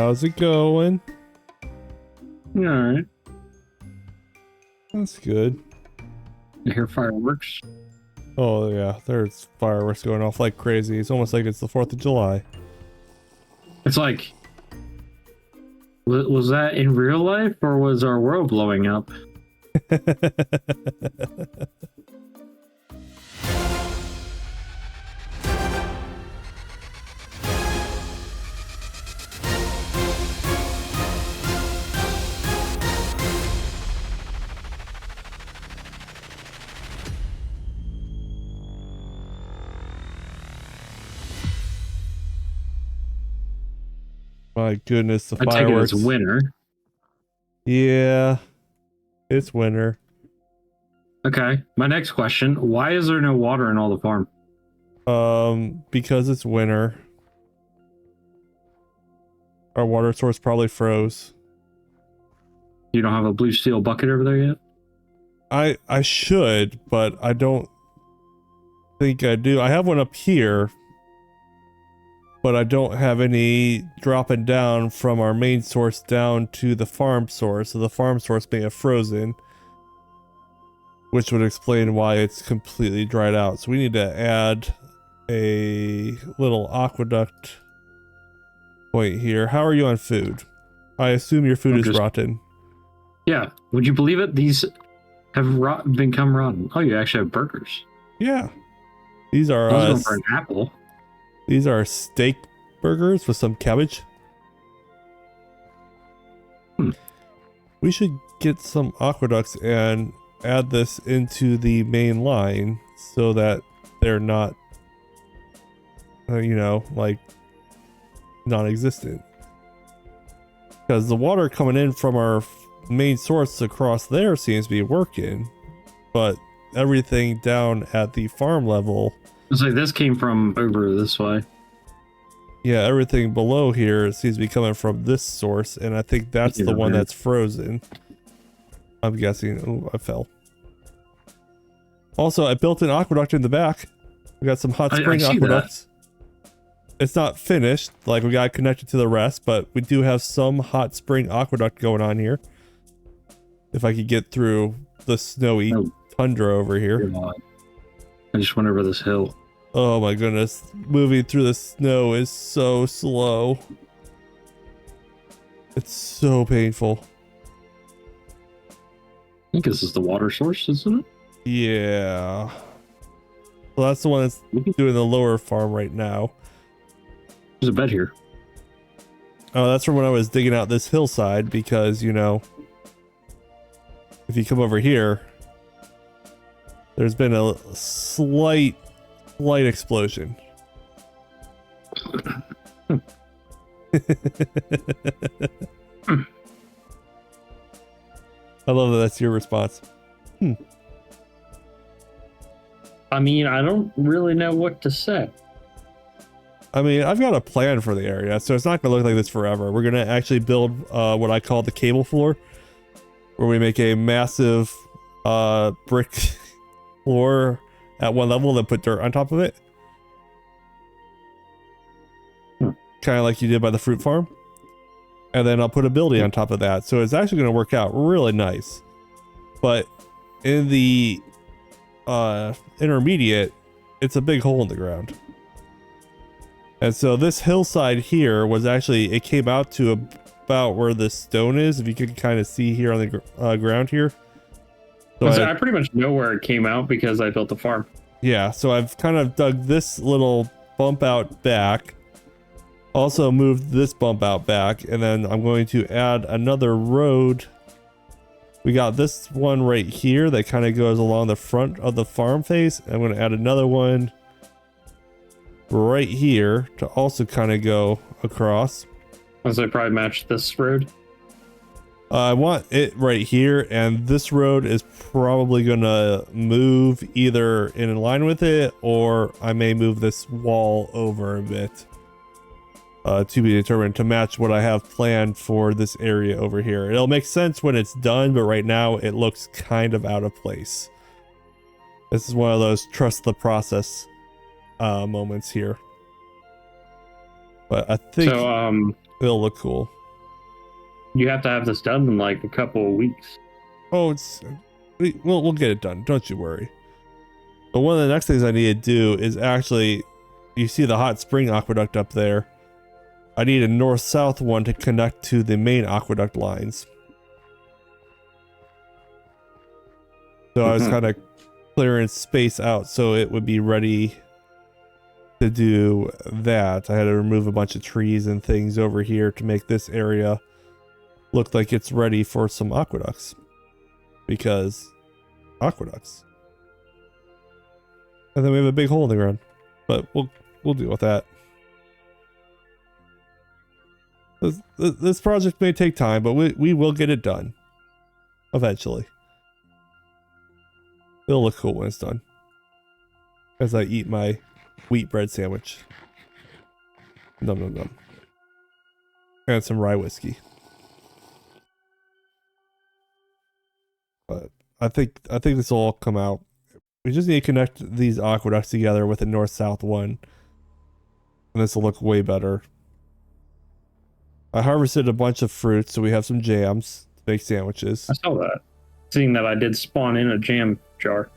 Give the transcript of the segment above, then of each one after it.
How's it going? Alright. That's good. You hear fireworks? Oh yeah, there's fireworks going off like crazy. It's almost like it's the 4th of July. It's like, was that in real life or was our world blowing up? My goodness, the I take it fireworks. as winter. Yeah, it's winter. Okay, my next question. Why is there no water in all the farm? Because it's winter. Our water source probably froze. You don't have a blue steel bucket over there yet? I should, but I don't think I do. I have one up here, but I don't have any dropping down from our main source down to the farm source. So the farm source may have frozen, which would explain why it's completely dried out. So we need to add a little aqueduct point here. How are you on food? I assume your food is rotten. Yeah. Would you believe it? These have become rotten. Oh, you actually have burgers. Yeah. These are I was going for an apple. These are steak burgers with some cabbage. We should get some aqueducts and add this into the main line so that they're not, you know, like non-existent. Because the water coming in from our main source across there seems to be working, but everything down at the farm level, It's like this came from over this way. yeah, everything below here seems to be coming from this source, and I think that's the one that's frozen. I'm guessing. Oh, I fell. Also, I built an aqueduct in the back. We got some hot spring aqueducts. It's not finished, like we got connected to the rest, but we do have some hot spring aqueduct going on here. If I could get through the snowy tundra over here. I just went over this hill. Oh my goodness. Moving through the snow is so slow. It's so painful. I think this is the water source, isn't it? Yeah. Well, that's the one that's doing the lower farm right now. There's a bed here. Oh, that's from when I was digging out this hillside because, you know, if you come over here, there's been a slight explosion. I love that that's your response. I mean, I don't really know what to say. I mean, I've got a plan for the area, so it's not going to look like this forever. We're going to actually build what I call the cable floor, where we make a massive brick floor at one level, then put dirt on top of it. Kind of like you did by the fruit farm. And then I'll put a building on top of that. So it's actually going to work out really nice. But in the intermediate, it's a big hole in the ground. And so this hillside here was actually, it came out to about where the stone is, if you can kind of see here on the ground here. So I pretty much know where it came out because I built the farm. Yeah, so I've kind of dug this little bump out back. Also moved this bump out back, and then I'm going to add another road. We got this one right here that kind of goes along the front of the farm face. I'm going to add another one right here to also kind of go across. So I probably match this road. I want it right here, and this road is probably gonna move either in line with it, or I may move this wall over a bit, to be determined, to match what I have planned for this area over here. It'll make sense when it's done, but right now it looks kind of out of place. This is one of those trust the process moments here, but I think it'll look cool. You have to have this done in like a couple of weeks. Oh, we'll get it done. Don't you worry. But one of the next things I need to do is actually, you see the hot spring aqueduct up there. I need a north-south one to connect to the main aqueduct lines. So I was kind of clearing space out so it would be ready to do that. I had to remove a bunch of trees and things over here to make this area look like it's ready for some aqueducts. Because aqueducts. And then we have a big hole in the ground. But we'll deal with that. This project may take time, but we will get it done. Eventually. It'll look cool when it's done. As I eat my wheat bread sandwich. Num num num. And some rye whiskey. But I think this will all come out. We just need to connect these aqueducts together with a north-south one. And this will look way better. I harvested a bunch of fruits, so we have some jams to make sandwiches. I saw that. Seeing that I did spawn in a jam jar.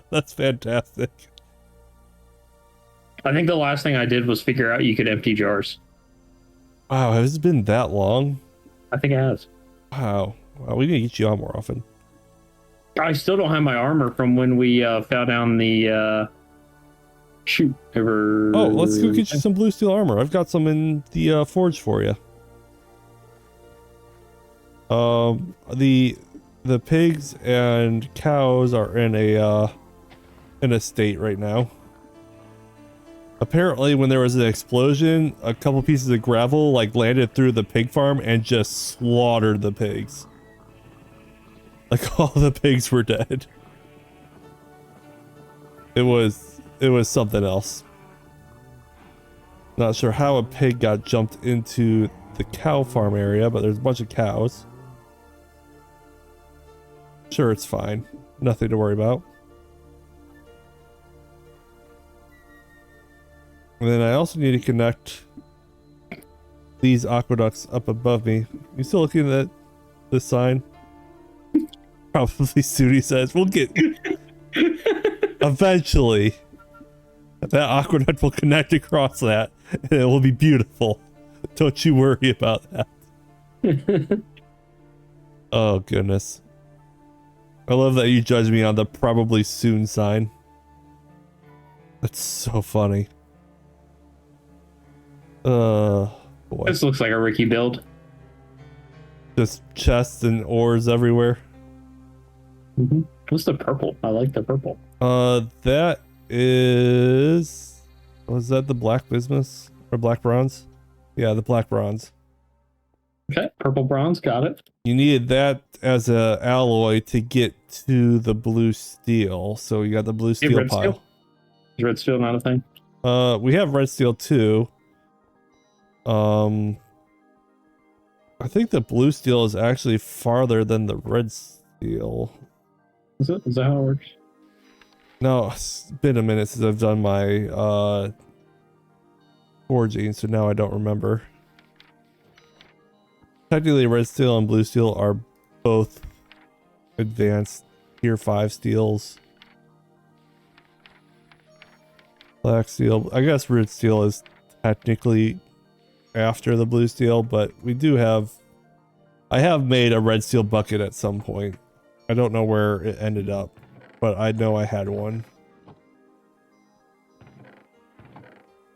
That's fantastic. I think the last thing I did was figure out you could empty jars. Wow, has it been that long? I think it has. Wow. Well, we need to get you on more often. I still don't have my armor from when we fell down the chute over. Oh, let's go get you some blue steel armor. I've got some in the forge for you. The pigs and cows are in a state right now. Apparently, when there was an explosion, a couple pieces of gravel like landed through the pig farm and just slaughtered the pigs. Like all the pigs were dead. It was something else. Not sure how a pig got jumped into the cow farm area, but there's a bunch of cows. Sure, it's fine. Nothing to worry about. And then I also need to connect these aqueducts up above me. You still looking at this sign? Probably Sudi says, we'll get... Eventually, that aqueduct will connect across that, and it will be beautiful. Don't you worry about that. Oh, goodness. I love that you judge me on the probably soon sign. That's so funny. Boy. This looks like a Ricky build. Just chests and ores everywhere. What's the purple? I like the purple. That is... Was that the black bismuth? Or black bronze? Yeah, the black bronze. Okay, purple bronze, got it. You needed that as a alloy to get to the blue steel. So you got the blue steel red pile. Steel? Is red steel not a thing? We have red steel too. I think the blue steel is actually farther than the red steel. Is it? Is that how it works? No, it's been a minute since I've done my forging, so now I don't remember. Technically, red steel and blue steel are both advanced tier 5 steels. Black steel, I guess red steel is technically after the blue steel, but we do have... I have made a red steel bucket at some point. I don't know where it ended up, but I know I had one.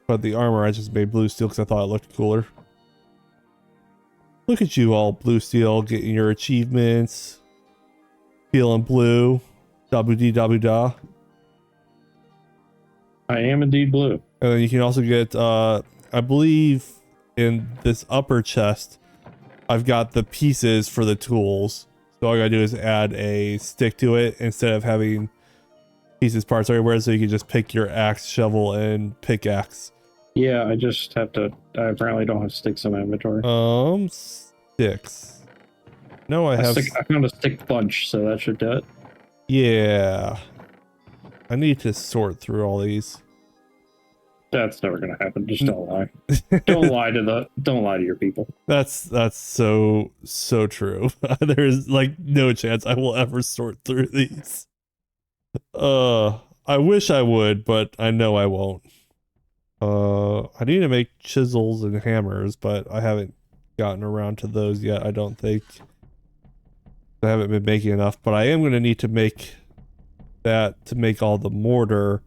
But the armor I just made blue steel because I thought it looked cooler. Look at you all blue steel getting your achievements. Feeling blue. Da-boo-dee-da-boo-da. I am indeed blue. And then you can also get, I believe in this upper chest, I've got the pieces for the tools. So all I gotta do is add a stick to it instead of having pieces, parts everywhere, so you can just pick your axe, shovel, and pickaxe. Yeah, I just have to... I apparently don't have sticks in my inventory. Sticks. No, I have... I found a stick bunch, so that should do it. Yeah. I need to sort through all these. That's never gonna happen. Just don't lie. Don't lie to your people. That's so true. There's like no chance I will ever sort through these. I wish I would, but I know I won't. I need to make chisels and hammers, but I haven't gotten around to those yet, I don't think. I haven't been making enough, but I am going to need to make that to make all the mortar,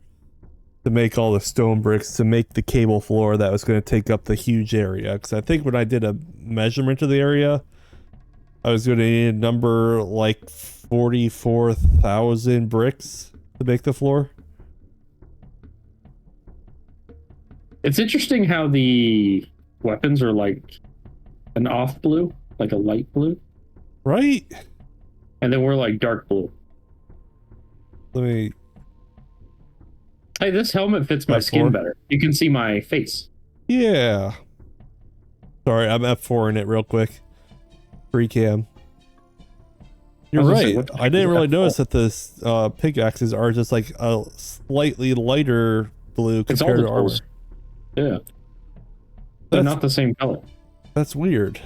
to make all the stone bricks, to make the cable floor that was going to take up the huge area. Because I think when I did a measurement of the area, I was going to need a number like 44,000 bricks to make the floor. It's interesting how the weapons are like an off blue, like a light blue. Right? And then we're like dark blue. Let me... Hey, this helmet fits my skin better. You can see my face. Yeah. Sorry, I'm F4 in it real quick. Free cam. You're right. I didn't really notice that the pickaxes are just like a slightly lighter blue compared to armor. Yeah. They're not the same color. That's weird.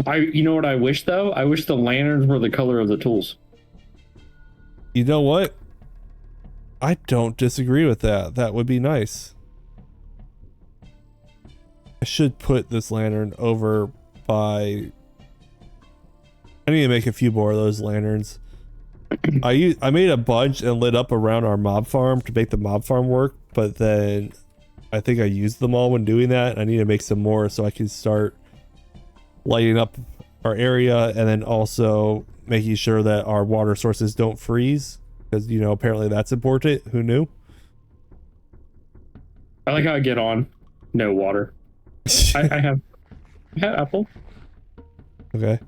You know what I wish though? I wish the lanterns were the color of the tools. You know what? I don't disagree with that. That would be nice. I should put this lantern over by... I need to make a few more of those lanterns. I made a bunch and lit up around our mob farm to make the mob farm work, but then I think I used them all when doing that. I need to make some more so I can start lighting up our area, and then also making sure that our water sources don't freeze, because, you know, apparently that's important. Who knew? I like how I get on. No water. I have apple. Okay.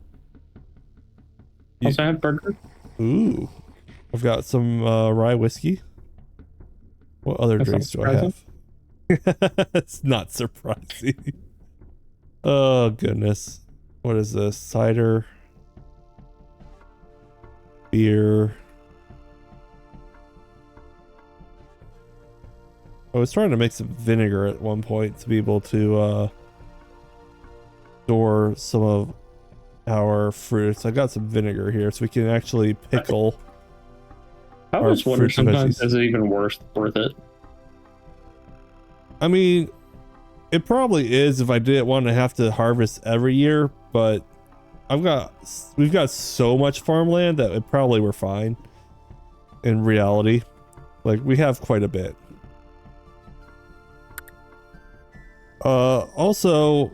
Also have burger. Ooh. I've got some rye whiskey. What other drinks do I have? It's not surprising. Oh, goodness. What is this? Cider. Beer. I was trying to make some vinegar at one point to be able to store some of our fruits. I got some vinegar here so we can actually pickle. I always wonder sometimes, is it even worth it? I mean, it probably is if I didn't want to have to harvest every year, but we've got so much farmland that it probably we're fine in reality. Like, we have quite a bit. Also,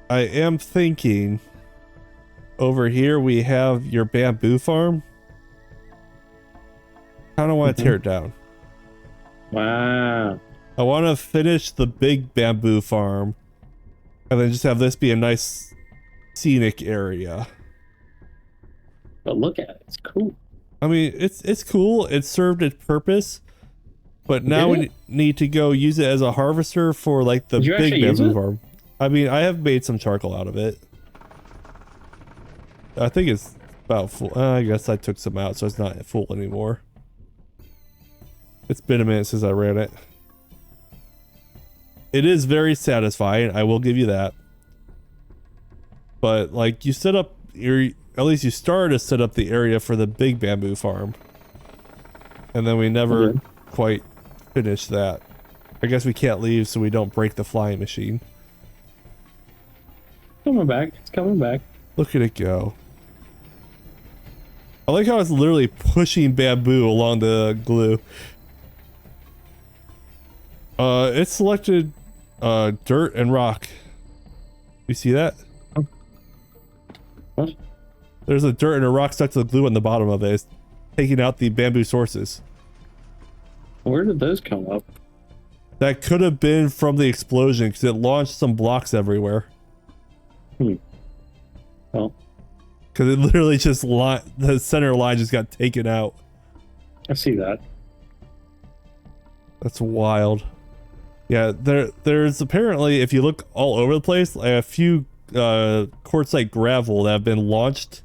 I am thinking over here we have your bamboo farm. Kind of want to tear it down. Wow. I want to finish the big bamboo farm and then just have this be a nice scenic area. But look at it, it's cool. I mean, it's cool. It served its purpose, but now we need to go use it as a harvester for like the big bamboo farm. I mean, I have made some charcoal out of it. I think it's about full. I guess I took some out, so it's not full anymore. It's been a minute since I ran it. It is very satisfying, I will give you that. But like, you set up at least you started to set up the area for the big bamboo farm. And then we never quite finished that. I guess we can't leave so we don't break the flying machine. Coming back, it's coming back. Look at it go. I like how it's literally pushing bamboo along the glue. It selected dirt and rock. You see that? What? There's a dirt and a rock stuck to the glue on the bottom of it. It's taking out the bamboo sources. Where did those come up? That could have been from the explosion because it launched some blocks everywhere. Well, because it literally just the center line just got taken out. I see that. That's wild. Yeah, there's apparently, if you look all over the place, like a few quartzite gravel that have been launched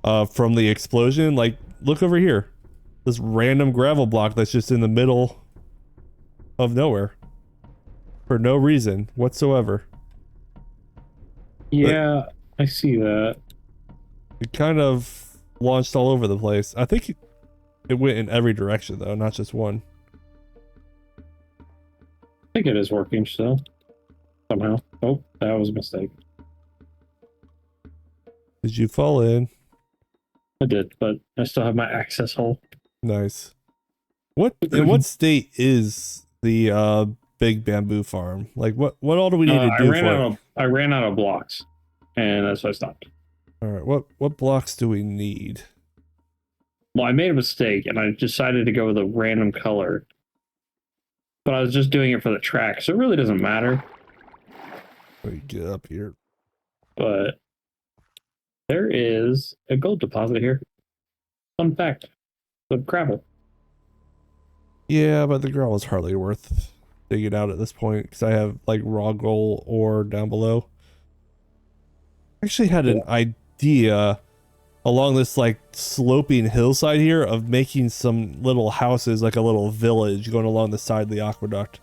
from the explosion. Like, look over here. This random gravel block that's just in the middle of nowhere. for no reason whatsoever. Yeah, I see that. It kind of launched all over the place. I think it went in every direction though, not just one. I think it is working still. Somehow. Oh, that was a mistake. Did you fall in? I did, but I still have my access hole. Nice. In what state is the big bamboo farm? Like what all do we need to do for it? I ran out of blocks, and that's why I stopped. All right, what blocks do we need? Well, I made a mistake, and I decided to go with a random color. But I was just doing it for the track, so it really doesn't matter. Let me get up here. But there is a gold deposit here. Fun fact. The gravel. Yeah, but the gravel is hardly worth digging out at this point because I have like raw gold ore down below. I actually had an idea along this like sloping hillside here of making some little houses, like a little village going along the side of the aqueduct.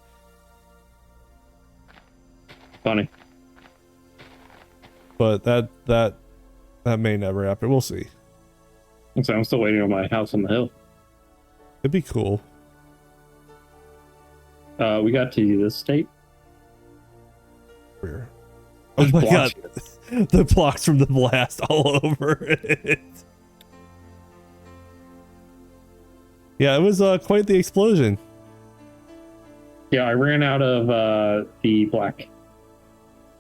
Funny. But that may never happen. We'll see. So I'm still waiting on my house on the hill. It'd be cool. We got to this state. Where? Oh my god. The blocks from the blast all over it. Yeah, it was quite the explosion. Yeah, I ran out of the black.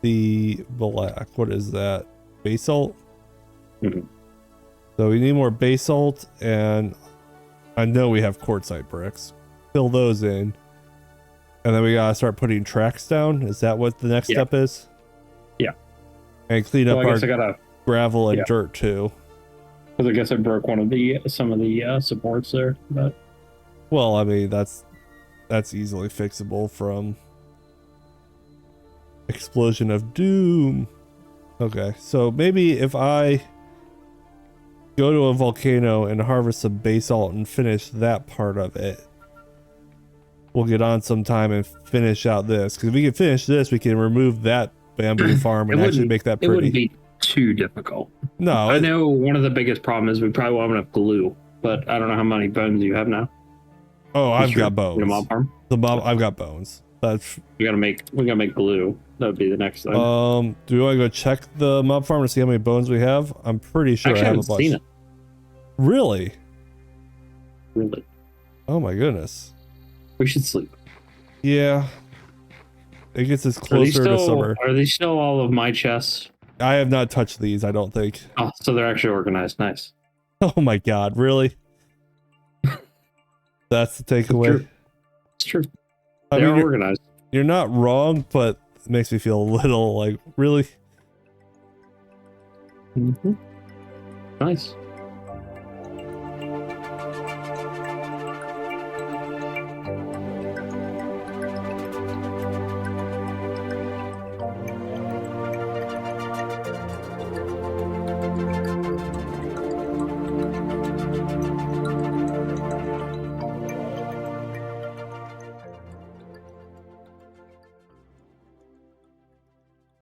The black, what is that? Basalt? Mm-hmm. So we need more basalt, and I know we have quartzite bricks. Fill those in. And then we gotta start putting tracks down. Is that what the next step is? Yeah. And clean up our gravel and dirt too. Because I guess I broke some of the supports there. But well, I mean that's easily fixable from Explosion of Doom. Okay, so maybe if I go to a volcano and harvest some basalt and finish that part of it, we'll get on sometime and finish out this. Because if we can finish this, we can remove that bamboo farm and actually make that pretty. It wouldn't be too difficult. No. I know one of the biggest problems is we probably won't have enough glue, but I don't know how many bones you have now. Oh, I've got bones. The mob farm? I've got bones. We gotta make glue. That would be the next thing. Do we want to go check the mob farm to see how many bones we have? I'm pretty sure I have a bunch. Seen it. Really? Really? Oh my goodness. We should sleep. Yeah. It gets us closer to summer. Are these still all of my chests? I have not touched these, I don't think. Oh, so they're actually organized. Nice. Oh my god, really? That's the takeaway. It's true. They're organized. You're not wrong, but it makes me feel a little like, really? Mm-hmm. Nice.